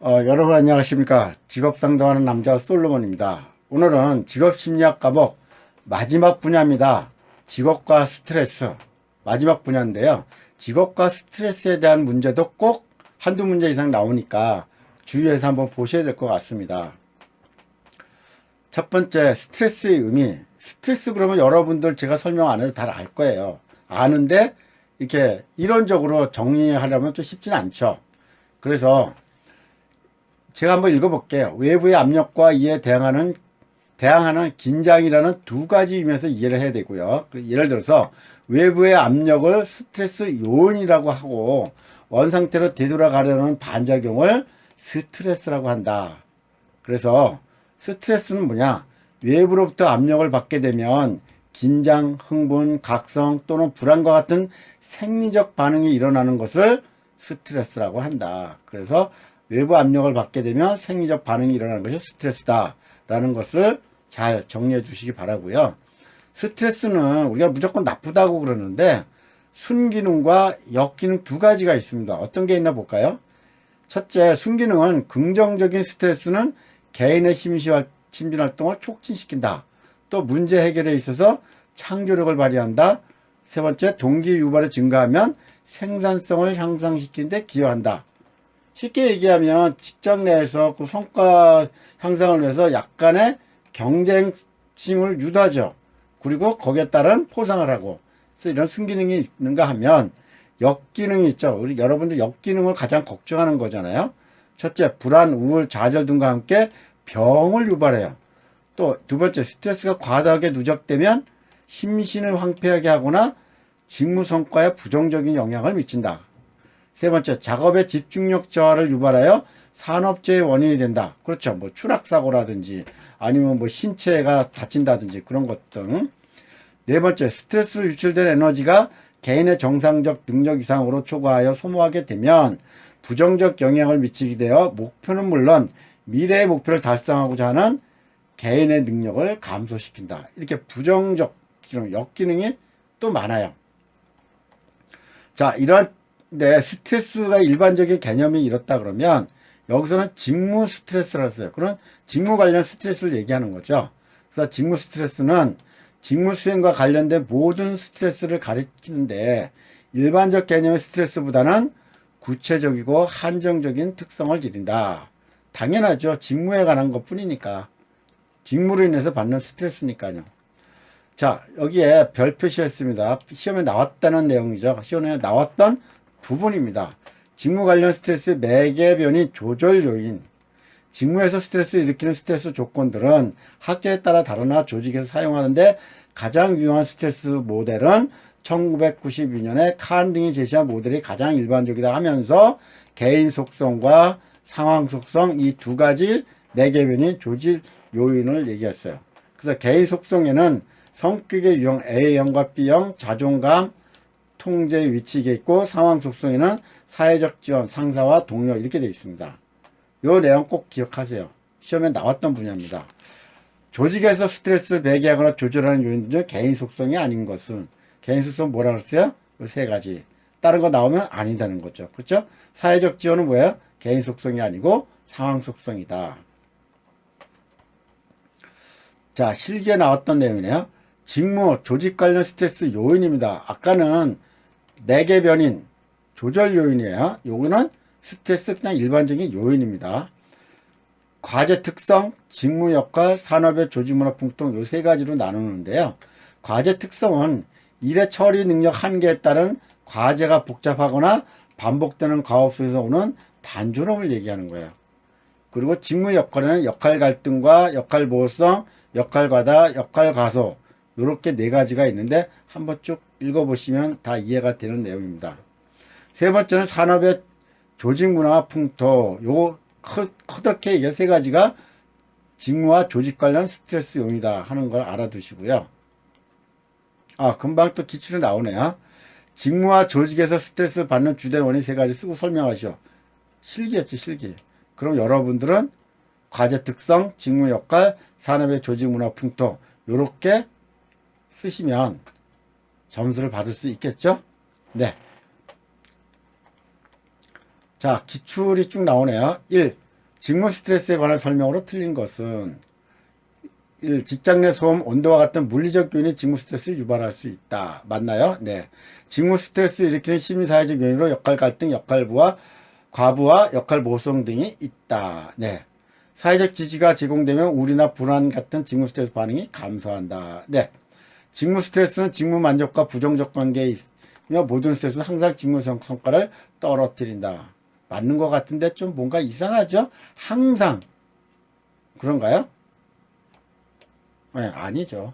여러분 안녕하십니까. 직업상담하는 남자 솔로몬입니다. 오늘은 직업심리학 과목 마지막 분야입니다. 직업과 스트레스 마지막 분야인데요. 직업과 스트레스에 대한 문제도 꼭 한두 문제 이상 나오니까 주의해서 한번 보셔야 될 것 같습니다. 첫 번째, 스트레스의 의미. 스트레스 그러면 여러분들 제가 설명 안 해도 다 알 거예요. 아는데 이렇게 이론적으로 정리하려면 좀 쉽지는 않죠. 그래서 제가 한번 읽어볼게요. 외부의 압력과 이에 대항하는 긴장이라는 두 가지 의미에서 이해를 해야 되고요. 예를 들어서 외부의 압력을 스트레스 요인이라고 하고 원상태로 되돌아가려는 반작용을 스트레스라고 한다. 그래서 스트레스는 뭐냐? 외부로부터 압력을 받게 되면 긴장, 흥분, 각성 또는 불안과 같은 생리적 반응이 일어나는 것을 스트레스라고 한다. 그래서 외부 압력을 받게 되면 생리적 반응이 일어나는 것이 스트레스다 라는 것을 잘 정리해 주시기 바라고요. 스트레스는 우리가 무조건 나쁘다고 그러는데 순기능과 역기능 두 가지가 있습니다. 어떤 게 있나 볼까요? 첫째, 순기능은 긍정적인 스트레스는 개인의 심신활동을 촉진시킨다. 또 문제 해결에 있어서 창조력을 발휘한다. 세 번째, 동기 유발이 증가하면 생산성을 향상시키는 데 기여한다. 쉽게 얘기하면 직장 내에서 그 성과 향상을 위해서 약간의 경쟁심을 유도하죠. 그리고 거기에 따른 포상을 하고. 그래서 이런 순기능이 있는가 하면 역기능이 있죠. 우리 여러분들 역기능을 가장 걱정하는 거잖아요. 첫째, 불안, 우울, 좌절 등과 함께 병을 유발해요. 또 두 번째, 스트레스가 과다하게 누적되면 심신을 황폐하게 하거나 직무 성과에 부정적인 영향을 미친다. 세 번째, 작업의 집중력 저하를 유발하여 산업재해의 원인이 된다. 그렇죠. 뭐 추락사고라든지 아니면 뭐 신체가 다친다든지 그런 것 등. 네 번째, 스트레스로 유출된 에너지가 개인의 정상적 능력 이상으로 초과하여 소모하게 되면 부정적 영향을 미치게 되어 목표는 물론 미래의 목표를 달성하고자 하는 개인의 능력을 감소시킨다. 이렇게 부정적 기능, 역기능이 또 많아요. 자, 이런 스트레스가 일반적인 개념이 이렇다 그러면 여기서는 직무 스트레스라고 써요. 그런 직무 관련 스트레스를 얘기하는 거죠. 그래서 직무 스트레스는 직무 수행과 관련된 모든 스트레스를 가리키는데 일반적 개념의 스트레스보다는 구체적이고 한정적인 특성을 지닌다. 당연하죠. 직무에 관한 것 뿐이니까. 직무로 인해서 받는 스트레스니까요. 자, 여기에 별 표시했습니다. 시험에 나왔다는 내용이죠. 시험에 나왔던 부분입니다. 직무 관련 스트레스 매개 변이 조절 요인. 직무에서 스트레스를 일으키는 스트레스 조건들은 학자에 따라 다르나 조직에서 사용하는데 가장 유용한 스트레스 모델은 1992년에 칸 등이 제시한 모델이 가장 일반적이다 하면서 개인 속성과 상황 속성 이 두 가지 매개 변이 조직 요인을 얘기했어요. 그래서 개인 속성에는 성격의 유형 A형과 B형, 자존감, 통제 위치에 있고 상황 속성에는 사회적 지원, 상사와 동료 이렇게 되어 있습니다. 이 내용 꼭 기억하세요. 시험에 나왔던 분야입니다. 조직에서 스트레스를 배제하거나 조절하는 요인 중 개인 속성이 아닌 것은 개인 속성 뭐라 그랬어요? 이 세 가지. 다른 거 나오면 아니다는 거죠. 그렇죠? 사회적 지원은 뭐예요? 개인 속성이 아니고 상황 속성이다. 자, 실기에 나왔던 내용이네요. 직무, 조직 관련 스트레스 요인입니다. 아까는 매개 변인, 조절 요인이에요. 요거는 스트레스 그냥 일반적인 요인입니다. 과제 특성, 직무 역할, 산업의 조직 문화 풍토 요 세 가지로 나누는데요. 과제 특성은 일의 처리 능력 한계에 따른 과제가 복잡하거나 반복되는 과업 속에서 오는 단조로움을 얘기하는 거예요. 그리고 직무 역할에는 역할 갈등과 역할 보호성, 역할 과다, 역할 과소 이렇게 네 가지가 있는데 한번 쭉 읽어보시면 다 이해가 되는 내용입니다. 세 번째는 산업의 조직 문화 풍토. 요거 크게 이게 세 가지가 직무와 조직 관련 스트레스 요인이다 하는 걸 알아두시고요. 아, 금방 또 기출이 나오네요. 직무와 조직에서 스트레스를 받는 주된 원인 세 가지 쓰고 설명하시오. 실기였죠, 실기. 그럼 여러분들은 과제 특성, 직무 역할, 산업의 조직 문화 풍토 요렇게 쓰시면 점수를 받을 수 있겠죠? 네. 자, 기출이 쭉 나오네요. 1. 직무 스트레스에 관한 설명으로 틀린 것은 1. 직장 내 소음, 온도와 같은 물리적 요인이 직무 스트레스를 유발할 수 있다. 맞나요? 네. 직무 스트레스를 일으키는 심리사회적 요인으로 역할 갈등, 역할부와 과부하, 역할 모성 등이 있다. 네. 사회적 지지가 제공되면 우리나 불안 같은 직무 스트레스 반응이 감소한다. 네. 직무 스트레스는 직무 만족과 부정적 관계에 있으며 모든 스트레스는 항상 직무 성과를 떨어뜨린다. 맞는 것 같은데 좀 뭔가 이상하죠? 항상 그런가요? 네, 아니죠.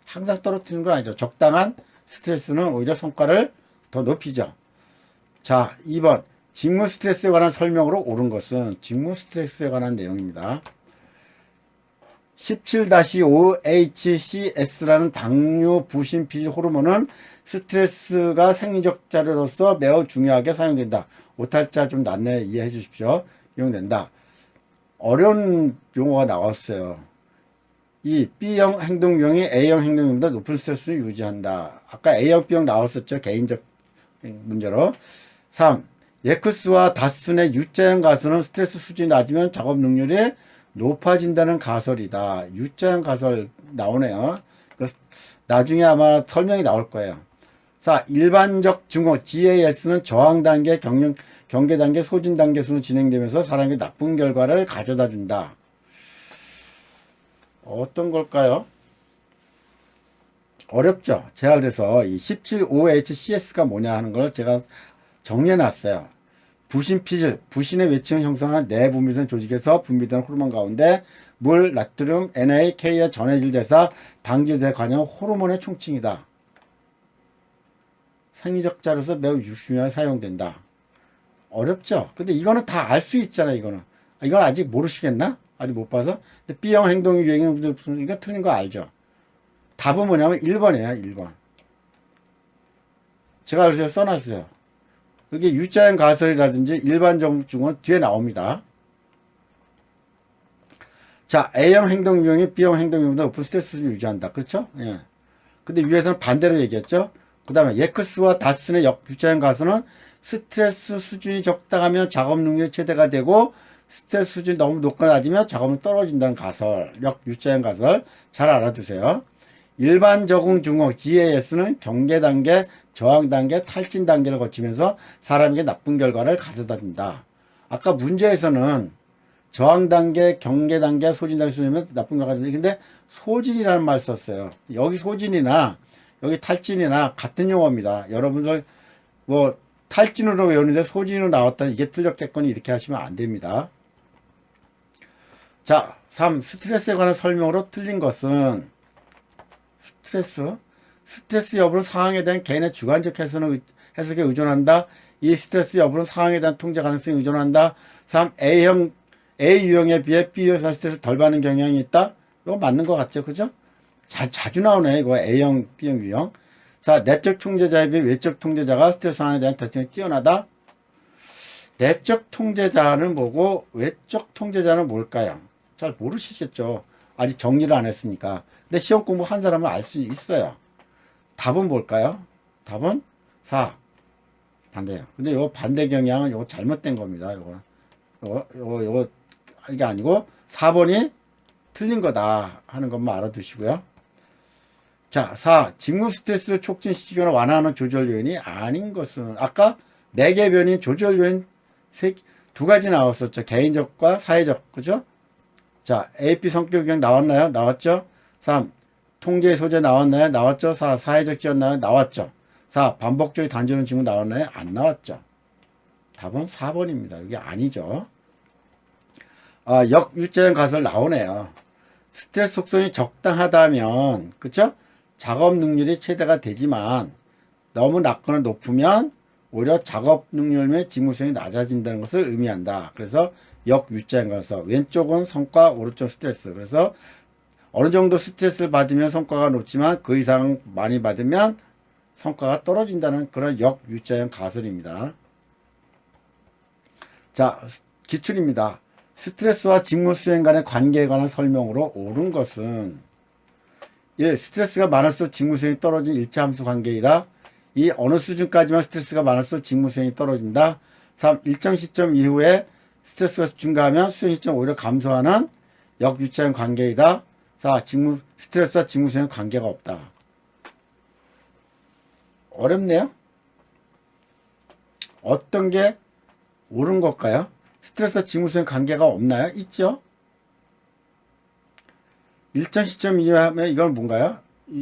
항상 떨어뜨리는 건 아니죠. 적당한 스트레스는 오히려 성과를 더 높이죠. 자, 2번. 직무 스트레스에 관한 설명으로 옳은 것은 직무 스트레스에 관한 내용입니다. 17-5HCS라는 당뇨 부신 피질 호르몬은 스트레스가 생리적 자료로서 매우 중요하게 사용된다. 오탈자 좀 낫네 이해해 주십시오. 이용된다. 어려운 용어가 나왔어요. 이 B형 행동 유형이 A형 행동 유형보다 높은 스트레스를 유지한다. 아까 A형, B형 나왔었죠. 개인적 문제로. 3. 예크스와 다슨의 U자형 가설은 스트레스 수준이 낮으면 작업 능률이 높아진다는 가설이다. U자형 가설 나오네요. 나중에 아마 설명이 나올 거예요. 4. 일반적 증후 GAS는 저항 단계, 경계 단계, 소진 단계 순으로 진행되면서 사람에게 나쁜 결과를 가져다 준다. 어떤 걸까요? 어렵죠. 제가 그래서 이 17-5HCS가 뭐냐 하는 걸 제가 정리해 놨어요. 부신 피질, 부신의 외층을 형성하는 내분비선 조직에서 분비되는 호르몬 가운데 물, 나트륨, NA, K의 전해질 대사, 당질대 관여 호르몬의 총칭이다. 생리적 자료에서 매우 중요하게 사용된다. 어렵죠? 근데 이거는 다 알 수 있잖아요, 이거는. 이건 아직 모르시겠나? 아직 못 봐서. 근데 B형 행동 유형이 이거 틀린 거 알죠? 답은 뭐냐면 1번이에요, 1번. 제가 그래서 써놨어요. 여기 U자형 가설이라든지 일반적 중은 뒤에 나옵니다. 자, A형 행동 유형이 B형 행동 유형보다 높은 스트레스를 유지한다. 그렇죠? 예. 근데 위에서는 반대로 얘기했죠? 그 다음에 예크스와 다슨의 U자형 가설은 스트레스 수준이 적당하면 작업 능력이 최대가 되고 스트레스 수준이 너무 높거나 낮으면 작업은 떨어진다는 가설, U자형 가설 잘 알아두세요. 일반 적응 증후 GAS는 경계 단계, 저항 단계, 탈진 단계를 거치면서 사람에게 나쁜 결과를 가져다 준다. 아까 문제에서는 저항 단계, 경계 단계, 소진 단계 수준이면 나쁜 결과가 가져다 준다. 근데 소진이라는 말 썼어요. 여기 소진이나 여기 탈진이나 같은 용어입니다. 여러분들 뭐 탈진으로 외우는데 소진으로 나왔다 이게 틀렸겠거니 이렇게 하시면 안 됩니다. 자, 3. 스트레스에 관한 설명으로 틀린 것은 스트레스 여부는 상황에 대한 개인의 주관적 해석에 의존한다. 이 스트레스 여부는 상황에 대한 통제 가능성에 의존한다. 3. A 유형에 비해 B 유형 스트레스 덜 받는 경향이 있다. 이거 맞는 것 같죠, 그죠? 자주 나오네, 이거 A형, B형 유형. 4. 내적 통제자에 비해 외적 통제자가 스트레스 상황에 대한 대처가 뛰어나다. 내적 통제자는 뭐고 외적 통제자는 뭘까요? 잘 모르시겠죠. 아직 정리를 안 했으니까. 근데 시험 공부한 사람은 알 수 있어요. 답은 뭘까요? 답은 4. 반대예요. 근데 요 반대 경향은 요거 잘못된 겁니다. 요거 이게 아니고 4번이 틀린 거다 하는 것만 알아두시고요. 자, 4. 직무 스트레스 촉진시키거나 완화하는 조절 요인이 아닌 것은 아까 매개 변인 조절 요인 두 가지 나왔었죠. 개인적과 사회적. 그죠? 자, AP 성격 유형 나왔나요? 나왔죠? 3. 통제 소재 나왔나요? 나왔죠? 4. 사회적 지원 나왔죠? 4. 반복적인 단조는 질문 나왔나요? 안 나왔죠? 답은 4번입니다. 이게 아니죠. 역유자형 가설 나오네요. 스트레스 속성이 적당하다면, 그쵸? 작업 능률이 최대가 되지만, 너무 낮거나 높으면, 오히려 작업 능률 및 직무성이 낮아진다는 것을 의미한다. 그래서 역유자형 가설. 왼쪽은 성과, 오른쪽 스트레스. 그래서 어느 정도 스트레스를 받으면 성과가 높지만 그 이상 많이 받으면 성과가 떨어진다는 그런 역유자형 가설입니다. 자, 기출입니다. 스트레스와 직무 수행 간의 관계에 관한 설명으로 옳은 것은 1. 스트레스가 많을수록 직무 수행이 떨어진 일차함수 관계이다. 2. 어느 수준까지만 스트레스가 많을수록 직무 수행이 떨어진다. 3. 일정 시점 이후에 스트레스가 증가하면 수행 실증은 오히려 감소하는 역유차형 관계이다. 자, 스트레스와 직무 수행 관계가 없다. 어렵네요. 어떤 게 옳은 걸까요? 스트레스와 직무 수행 관계가 없나요? 있죠. 일정 시점 이하면 이건 뭔가요?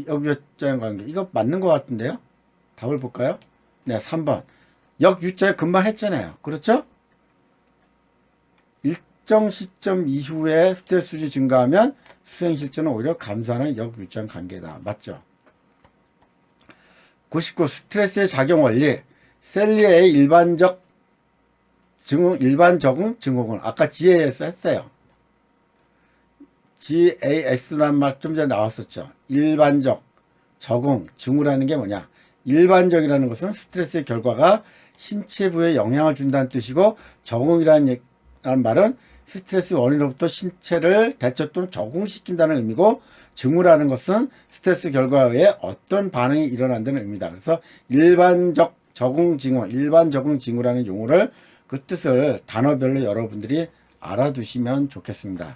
역유차형 관계. 이거 맞는 것 같은데요? 답을 볼까요? 네, 3번. 역유차형 금방 했잖아요. 그렇죠? 일정 시점 이후에 스트레스 수준이 증가하면 수행 실전은 오히려 감소하는 역유차형 관계다. 맞죠? 99. 스트레스의 작용 원리. 셀리의 일반 적응 증후군. 아까 GAS 했어요. GAS라는 말 좀 전에 나왔었죠. 일반적 적응 증후라는 게 뭐냐. 일반적이라는 것은 스트레스의 결과가 신체 부에 영향을 준다는 뜻이고, 적응이라는 말은 스트레스 원인으로부터 신체를 대처 또는 적응시킨다는 의미고, 증후라는 것은 스트레스 결과에 어떤 반응이 일어난다는 의미다. 그래서 일반적 적응 징후, 일반 적응 징후라는 용어를, 그 뜻을 단어별로 여러분들이 알아두시면 좋겠습니다.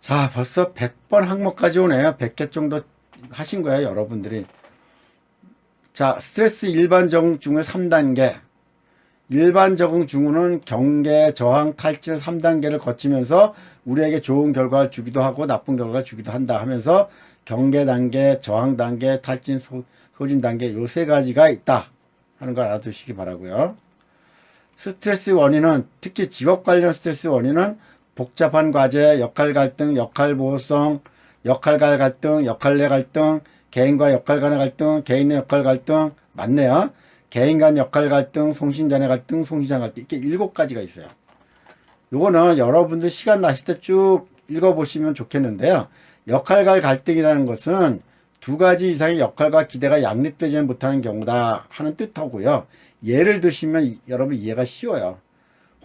자, 벌써 100번 항목까지 오네요. 100개 정도 하신 거예요, 여러분들이. 자, 스트레스 일반 적응 징후의 3단계. 일반 적응 징후는 경계, 저항, 탈출 3단계를 거치면서 우리에게 좋은 결과를 주기도 하고 나쁜 결과를 주기도 한다 하면서 경계 단계, 저항 단계, 탈진, 소진 단계 요 세 가지가 있다 하는 걸 알아두시기 바라고요. 스트레스 원인은, 특히 직업 관련 스트레스 원인은 복잡한 과제, 역할 갈등, 역할 보호성, 역할 갈등, 역할 내 갈등, 개인과 역할 간의 갈등, 개인의 역할 갈등, 맞네요. 개인 간 역할 갈등, 송신자의 갈등, 송신자 갈등, 이렇게 7가지가 있어요. 요거는 여러분들 시간 나실 때 쭉 읽어보시면 좋겠는데요. 역할과 갈등이라는 것은 2가지 이상의 역할과 기대가 양립되지 못하는 경우다 하는 뜻하고요. 예를 드시면 여러분 이해가 쉬워요.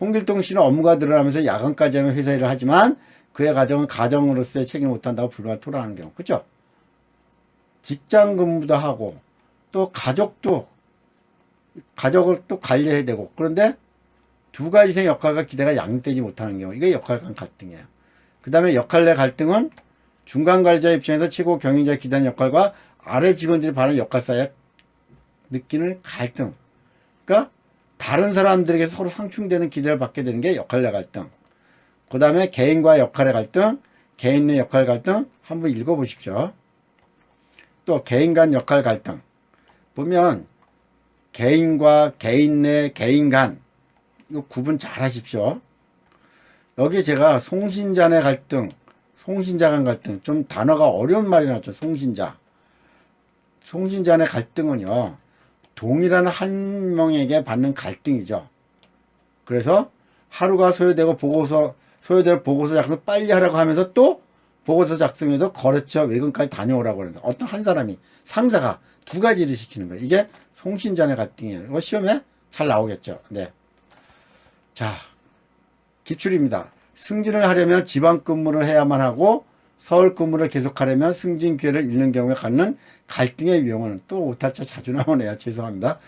홍길동 씨는 업무가 늘어나면서 야간까지 하면 회사 일을 하지만 그의 가정은 가정으로서의 책임을 못한다고 불만을 토로하는 경우. 그죠? 직장 근무도 하고 또 가족을 또 관리해야 되고, 그런데 2가지 이상의 역할과 기대가 양립되지 못하는 경우, 이게 역할 간 갈등이에요. 그 다음에 역할 내 갈등은 중간 관리자 입장에서 최고 경영자의 기대하는 역할과 아래 직원들이 바라는 역할 사이에 느끼는 갈등. 그러니까 다른 사람들에게 서로 상충되는 기대를 받게 되는 게 역할 내 갈등. 그 다음에 개인과 역할의 갈등, 개인 내 역할 갈등 한번 읽어보십시오. 또 개인 간 역할 갈등 보면 개인과 개인 내 개인 간 이거 구분 잘 하십시오. 여기 제가 송신자 내 갈등, 송신자 간 갈등, 좀 단어가 어려운 말이 나왔죠. 송신자 내 갈등은요, 동일한 한 명에게 받는 갈등이죠. 그래서 하루가 소요되고 소요될 보고서 작성 빨리 하라고 하면서 또 보고서 작성에도 거래처 외근까지 다녀오라고 하는데, 어떤 한 사람이, 상사가 2가지를 시키는 거예요. 이게 송신자 내 갈등이에요. 이거 시험에 잘 나오겠죠. 네. 자, 기출입니다. 승진을 하려면 지방 근무를 해야만 하고 서울 근무를 계속하려면 승진 기회를 잃는 경우에 갖는 갈등의 유형은, 또 오탈자 자주 나오네요. 죄송합니다.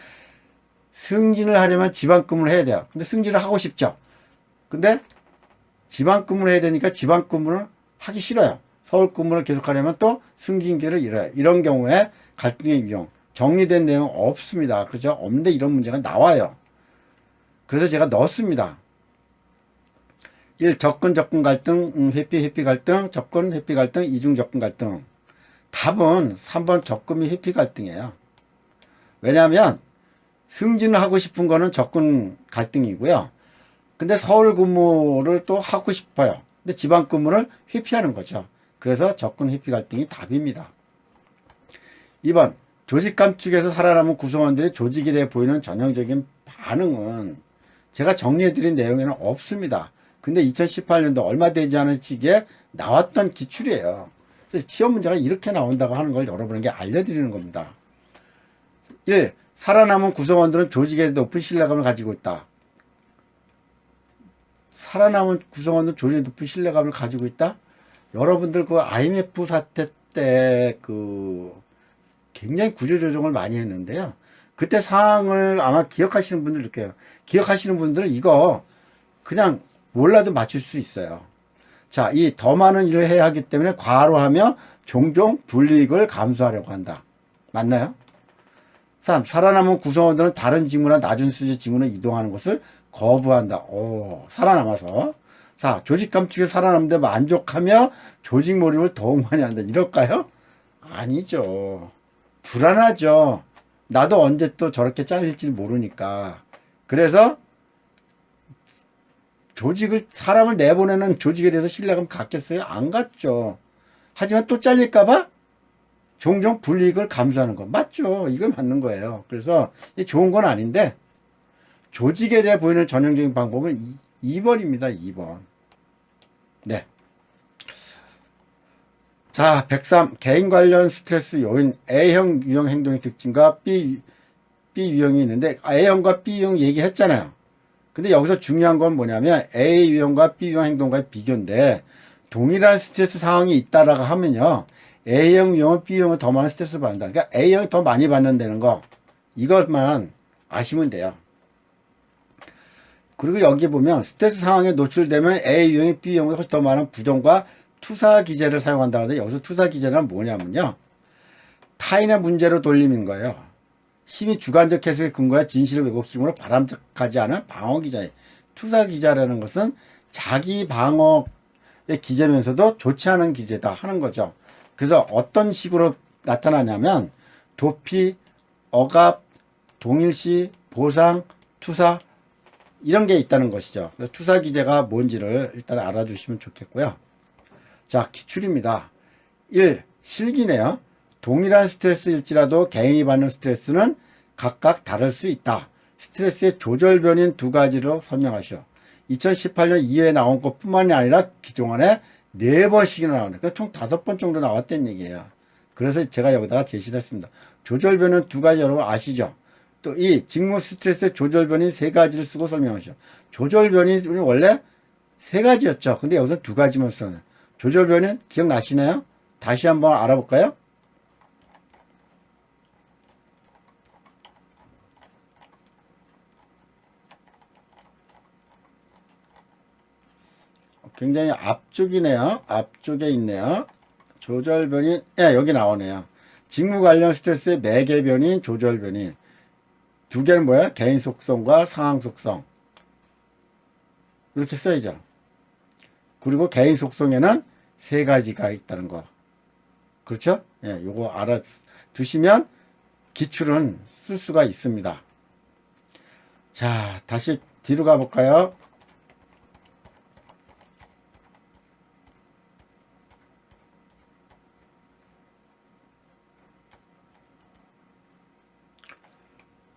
승진을 하려면 지방 근무를 해야 돼요. 근데 승진을 하고 싶죠. 근데 지방 근무를 해야 되니까 지방 근무를 하기 싫어요. 서울 근무를 계속하려면 또 승진 기회를 잃어요. 이런 경우에 갈등의 유형, 정리된 내용 없습니다. 그죠? 없는데 이런 문제가 나와요. 그래서 제가 넣었습니다. 1. 접근 갈등, 회피 갈등, 접근 회피 갈등, 이중 접근 갈등. 답은 3번 접근 및 회피 갈등이에요. 왜냐하면 승진을 하고 싶은 거는 접근 갈등이고요. 근데 서울 근무를 또 하고 싶어요. 근데 지방 근무를 회피하는 거죠. 그래서 접근 회피 갈등이 답입니다. 2번 조직 감축에서 살아남은 구성원들이 조직에 대해 보이는 전형적인 반응은, 제가 정리해드린 내용에는 없습니다. 근데 2018년도 얼마 되지 않은 시기에 나왔던 기출이에요. 시험 문제가 이렇게 나온다고 하는 걸 여러분에게 알려드리는 겁니다. 1. 살아남은 구성원들은 조직에 높은 신뢰감을 가지고 있다. 살아남은 구성원들은 조직에 높은 신뢰감을 가지고 있다? 여러분들 그 IMF 사태 때 굉장히 구조조정을 많이 했는데요. 그때 상황을 아마 기억하시는 분들 느껴요. 기억하시는 분들은 이거 그냥 몰라도 맞출 수 있어요. 자, 이 더 많은 일을 해야 하기 때문에 과로하며 종종 불이익을 감수하려고 한다. 맞나요? 3. 살아남은 구성원들은 다른 직무나 낮은 수준 직무로 이동하는 것을 거부한다. 오, 살아남아서. 4. 조직 감축에 살아남는데 만족하며 조직 몰입을 더욱 많이 한다. 이럴까요? 아니죠. 불안하죠. 나도 언제 또 저렇게 잘릴지 모르니까. 그래서 사람을 내보내는 조직에 대해서 신뢰감 갖겠어요? 안 갖죠. 하지만 또 잘릴까봐 종종 불이익을 감수하는 거. 맞죠. 이건 맞는 거예요. 그래서 좋은 건 아닌데, 조직에 대해 보이는 전형적인 방법은 2번입니다. 2번. 네. 자, 103. 개인 관련 스트레스 요인. A형 유형 행동의 특징과 B 유형이 있는데, A형과 B 유형 얘기했잖아요. 근데 여기서 중요한 건 뭐냐면 A 유형과 B 유형 행동과의 비교인데, 동일한 스트레스 상황이 있다라고 하면요, A형 유형은 B 유형은 더 많은 스트레스를 받는다. 그러니까 A형이 더 많이 받는다는 거, 이것만 아시면 돼요. 그리고 여기 보면 스트레스 상황에 노출되면 A 유형이 B 유형보다 훨씬 더 많은 부정과 투사 기제를 사용한다 하는데, 여기서 투사 기제는 뭐냐면요, 타인의 문제로 돌림인 거예요. 심히 주관적 해석에 근거해 진실을 왜곡식으로 바람직하지 않은 방어 기자예요. 투사 기자라는 것은 자기 방어의 기제면서도 좋지 않은 기제다 하는 거죠. 그래서 어떤 식으로 나타나냐면 도피, 억압, 동일시, 보상, 투사, 이런 게 있다는 것이죠. 그래서 투사 기제가 뭔지를 일단 알아주시면 좋겠고요. 자, 기출입니다. 1. 실기네요. 동일한 스트레스일지라도 개인이 받는 스트레스는 각각 다를 수 있다. 스트레스의 조절변인 두 가지로 설명하시오. 2018년 2회에 나온 것뿐만이 아니라 그동안에 4번씩이나 나오네. 그러니까 총 5번 정도 나왔다는 얘기예요. 그래서 제가 여기다가 제시를 했습니다. 조절변인 두 가지 여러분 아시죠? 또 이 직무 스트레스의 조절변인 3가지를 쓰고 설명하시오. 조절변인이 원래 3가지였죠. 근데 여기서 2가지만 써요. 조절변인 기억나시나요? 다시 한번 알아볼까요? 굉장히 앞쪽이네요. 앞쪽에 있네요. 조절변인, 예, 여기 나오네요. 직무 관련 스트레스의 매개변인, 조절변인. 2개는 뭐야? 개인 속성과 상황 속성. 이렇게 써야죠. 그리고 개인 속성에는 3가지가 있다는 거. 그렇죠? 예, 요거 알아두시면 기출은 쓸 수가 있습니다. 자, 다시 뒤로 가볼까요?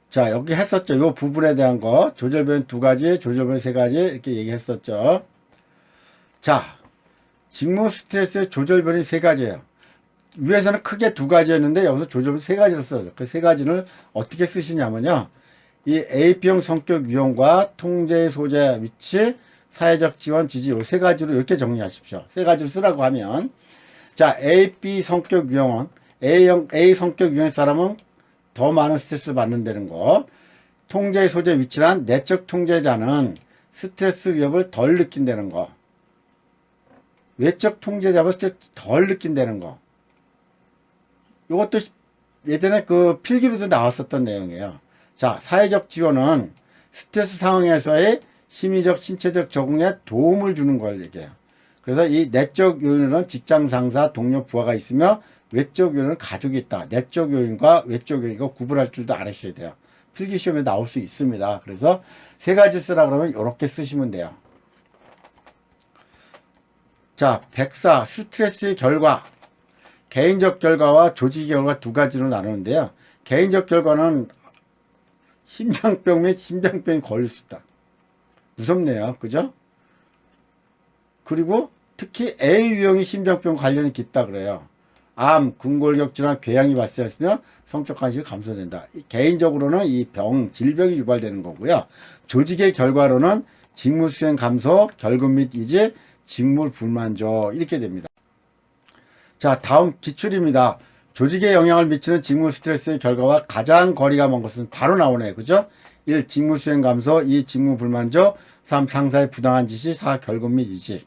자, 여기 했었죠. 요 부분에 대한 거. 조절변 2가지, 조절변 3가지, 이렇게 얘기했었죠. 자, 직무 스트레스 조절변이 3가지예요. 위에서는 크게 2가지였는데, 여기서 조절변 3가지로 써요. 그 3가지를 어떻게 쓰시냐면요, 이 AP형 성격 유형과 통제 소재 위치, 사회적 지원, 지지, 요 3가지로 이렇게 정리하십시오. 3가지로 쓰라고 하면, 자, AP 성격 유형은, A 성격 유형의 사람은 더 많은 스트레스를 받는다는 거. 통제 소재 위치란 내적 통제자는 스트레스 위협을 덜 느낀다는 거. 외적 통제자가 스트레스 덜 느낀다는 거. 이것도 예전에 그 필기로도 나왔었던 내용이에요. 자, 사회적 지원은 스트레스 상황에서의 심리적, 신체적 적응에 도움을 주는 걸 얘기해요. 그래서 이 내적 요인은 직장 상사, 동료, 부하가 있으며, 외적 요인은 가족이 있다. 내적 요인과 외적 요인, 이거 구분할 줄도 알으셔야 돼요. 필기시험에 나올 수 있습니다. 그래서 3가지 쓰라 그러면 이렇게 쓰시면 돼요. 자, 104. 스트레스의 결과. 개인적 결과와 조직의 결과 2가지로 나누는데요. 개인적 결과는 심장병 및 심장병이 걸릴 수 있다. 무섭네요. 그죠? 그리고 특히 A 유형이 심장병 관련이 깊다 그래요. 암, 근골격 질환, 궤양이 발생했으며 성적 관심이 감소된다. 개인적으로는 이 질병이 유발되는 거고요. 조직의 결과로는 직무 수행 감소, 결근 및 이제 직무 불만족, 이렇게 됩니다. 자, 다음 기출입니다. 조직에 영향을 미치는 직무 스트레스의 결과와 가장 거리가 먼 것은 바로 나오네요. 그죠? 1. 직무 수행 감소, 2. 직무 불만족, 3. 상사의 부당한 지시, 4. 결급 및 이직.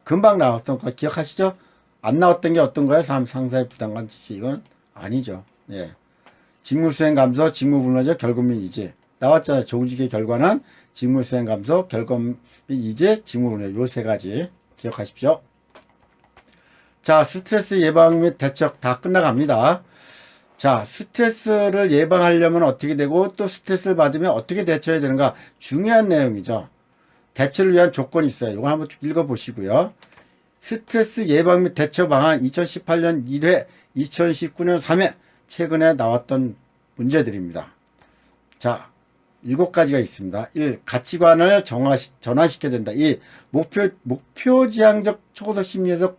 금방 나왔던 거 기억하시죠? 안 나왔던 게 어떤 거예요? 3. 상사의 부당한 지시. 이건 아니죠. 예. 직무 수행 감소, 직무 불만족, 결급 및 이직. 나왔잖아요. 조직의 결과는 직무 수행 감소, 결급 및 이직, 직무 불만족. 요 세 가지 기억하십시오. 자, 스트레스 예방 및 대책 다 끝나갑니다. 자, 스트레스를 예방하려면 어떻게 되고 또 스트레스를 받으면 어떻게 대처해야 되는가 중요한 내용이죠. 대처를 위한 조건이 있어요. 이거 한번 쭉 읽어보시고요. 스트레스 예방 및 대처 방안 2018년 1회, 2019년 3회 최근에 나왔던 문제들입니다. 자, 7가지가 있습니다. 1. 가치관을 전환시켜야 된다. 2. 목표지향적 초고속 심리에서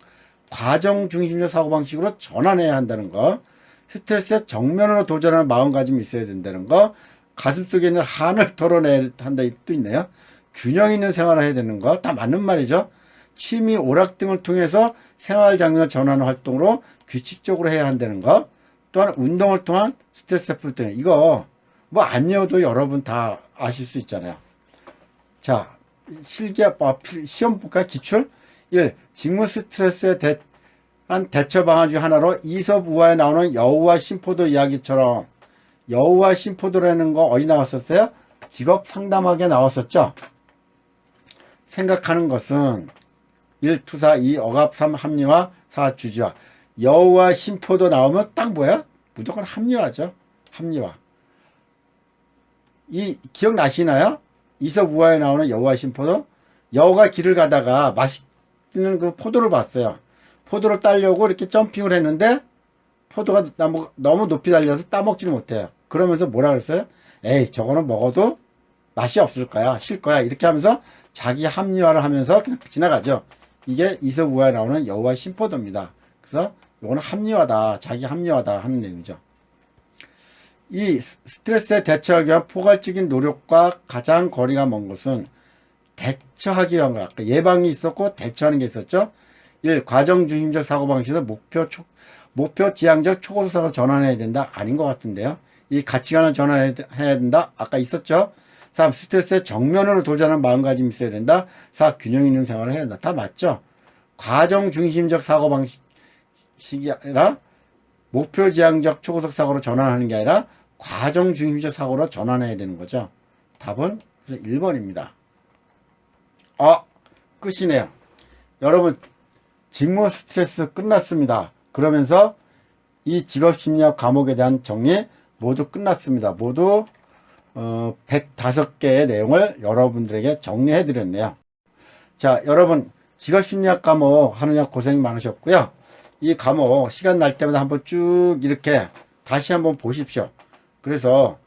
과정 중심적 사고방식으로 전환해야 한다는 거. 스트레스에 정면으로 도전하는 마음가짐이 있어야 된다는 거. 가슴속에 있는 한을 털어내야 한다. 또 있네요. 균형 있는 생활을 해야 되는 거. 다 맞는 말이죠. 취미, 오락 등을 통해서 생활 장면을 전환하는 활동으로 규칙적으로 해야 한다는 거. 또한 운동을 통한 스트레스 풀 때 이거 뭐 안 외워도 여러분 다 아실 수 있잖아요. 자, 시험 볼까요? 기출 1. 직무 스트레스에 대한 대처 방안 중 하나로 이솝 우화에 나오는 여우와 심포도 이야기처럼 여우와 심포도라는 거 어디 나왔었어요? 직업 상담학에 나왔었죠. 생각하는 것은 1. 투사, 2. 억압, 3. 합리화, 4. 주지화. 여우와 심포도 나오면 딱 뭐야? 무조건 합리화죠. 합리화. 이 기억나시나요? 이솝 우화에 나오는 여우와 심포도. 여우가 길을 가다가 맛있는 그 포도를 봤어요. 포도를 따려고 이렇게 점핑을 했는데 포도가 너무 높이 달려서 따먹지를 못해요. 그러면서 뭐라 그랬어요? 에이, 저거는 먹어도 맛이 없을 거야, 쉴 거야, 이렇게 하면서 자기 합리화를 하면서 그냥 지나가죠. 이게 이솝 우화에 나오는 여우와 심포도입니다. 그래서 이거는 합리화다, 자기 합리화다 하는 내용이죠. 이 스트레스에 대처하기 위한 포괄적인 노력과 가장 거리가 먼 것은 대처하기 위한 거. 아까 예방이 있었고 대처하는 게 있었죠. 1. 과정 중심적 사고방식에서 목표 지향적 초고속 사고로 전환해야 된다. 아닌 것 같은데요. 이 가치관을 전환해야 된다. 아까 있었죠. 3. 스트레스에 정면으로 도전하는 마음가짐이 있어야 된다. 4. 균형 있는 생활을 해야 된다. 다 맞죠. 과정 중심적 사고방식이 아니라 목표 지향적 초고속 사고로 전환하는 게 아니라 과정 중심적 사고로 전환해야 되는 거죠. 답은 1번입니다. 끝이네요. 여러분, 직무 스트레스 끝났습니다. 그러면서 이 직업심리학 과목에 대한 정리 모두 끝났습니다. 모두 105개의 내용을 여러분들에게 정리해 드렸네요. 자, 여러분 직업심리학 과목 하느냐 고생이 많으셨고요. 이 과목 시간 날 때마다 한번 쭉 이렇게 다시 한번 보십시오. 그래서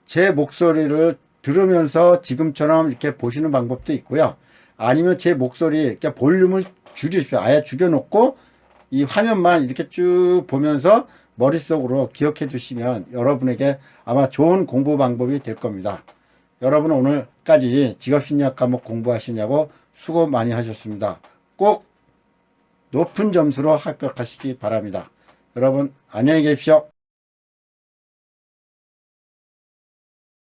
제 목소리를 들으면서 지금처럼 이렇게 보시는 방법도 있고요. 아니면 제 목소리 이렇게 볼륨을 줄이십시오. 아예 죽여놓고 이 화면만 이렇게 쭉 보면서 머릿속으로 기억해 두시면 여러분에게 아마 좋은 공부 방법이 될 겁니다. 여러분 오늘까지 직업심리학 과목 공부하시냐고 수고 많이 하셨습니다. 꼭 높은 점수로 합격하시기 바랍니다. 여러분 안녕히 계십시오.